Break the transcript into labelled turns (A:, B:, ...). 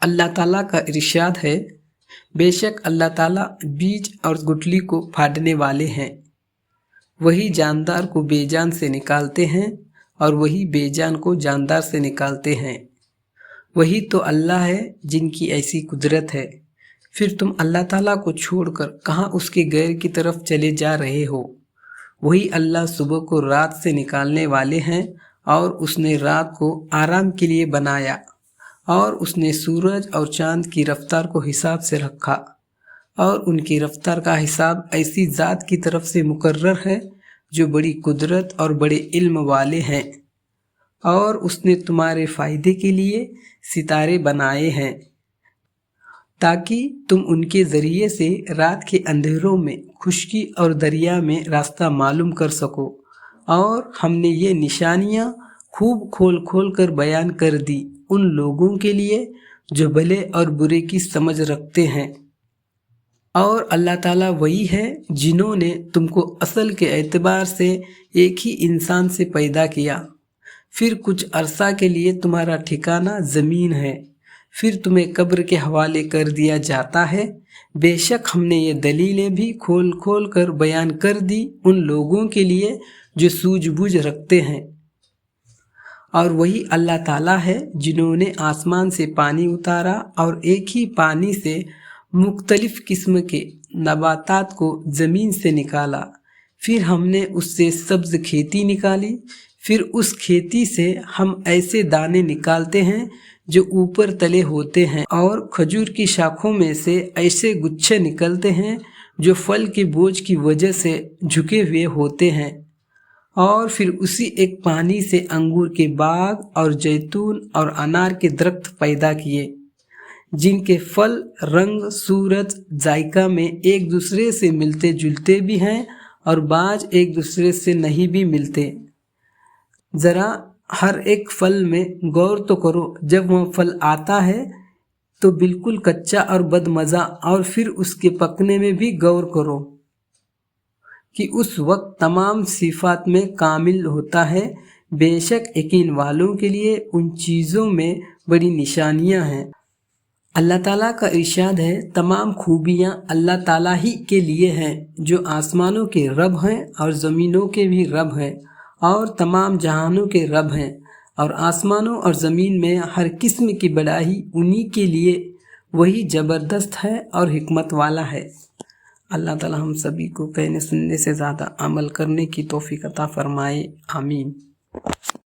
A: अल्लाह ताला का इरशाद है, बेशक अल्लाह ताला बीज और गुठली को फाड़ने वाले हैं। वही जानदार को बेजान से निकालते हैं और वही बेजान को जानदार से निकालते हैं। वही तो अल्लाह है जिनकी ऐसी कुदरत है। फिर तुम अल्लाह ताला को छोड़कर कहाँ उसके गैर की तरफ चले जा रहे हो। वही अल्लाह सुबह को रात से निकालने वाले हैं और उसने रात को आराम के लिए बनाया और उसने सूरज और चांद की रफ्तार को हिसाब से रखा और उनकी रफ्तार का हिसाब ऐसी ज़ात की तरफ से मुकर्रर है जो बड़ी कुदरत और बड़े इल्म वाले हैं। और उसने तुम्हारे फ़ायदे के लिए सितारे बनाए हैं ताकि तुम उनके ज़रिए से रात के अंधेरों में खुशकी और दरिया में रास्ता मालूम कर सको। और हमने ये निशानियाँ खूब खोल खोल कर बयान कर दी उन लोगों के लिए जो भले और बुरे की समझ रखते हैं। और अल्लाह ताला वही है जिन्होंने तुमको असल के एतबार से एक ही इंसान से पैदा किया, फिर कुछ अरसा के लिए तुम्हारा ठिकाना ज़मीन है, फिर तुम्हें कब्र के हवाले कर दिया जाता है। बेशक हमने ये दलीलें भी खोल खोल कर बयान कर दी उन लोगों के लिए जो सूझबूझ रखते हैं। और वही अल्लाह ताला है जिन्होंने आसमान से पानी उतारा और एक ही पानी से मुख्तलिफ किस्म के नबातात को ज़मीन से निकाला, फिर हमने उससे सब्ज़ खेती निकाली, फिर उस खेती से हम ऐसे दाने निकालते हैं जो ऊपर तले होते हैं, और खजूर की शाखों में से ऐसे गुच्छे निकलते हैं जो फल के बोझ की वजह से झुके हुए होते हैं। और फिर उसी एक पानी से अंगूर के बाग और जैतून और अनार के दरख्त पैदा किए, जिनके फल रंग सूरत जायका में एक दूसरे से मिलते जुलते भी हैं और बाज एक दूसरे से नहीं भी मिलते। ज़रा हर एक फल में गौर तो करो, जब वह फल आता है तो बिल्कुल कच्चा और बदमज़ा, और फिर उसके पकने में भी गौर करो कि उस वक्त तमाम सिफात में कामिल होता है। बेशक यकीन वालों के लिए उन चीज़ों में बड़ी निशानियां हैं। अल्लाह ताला का इरशाद है, तमाम खूबियां अल्लाह ताला ही के लिए हैं जो आसमानों के रब हैं और ज़मीनों के भी रब हैं और तमाम जहानों के रब हैं, और आसमानों और ज़मीन में हर किस्म की बड़ाई उन्हीं के लिए, वही ज़बरदस्त है और हिकमत वाला है। अल्लाह ताला हम सभी को कहने सुनने से ज़्यादा अमल करने की तौफीक अता फरमाए। आमीन।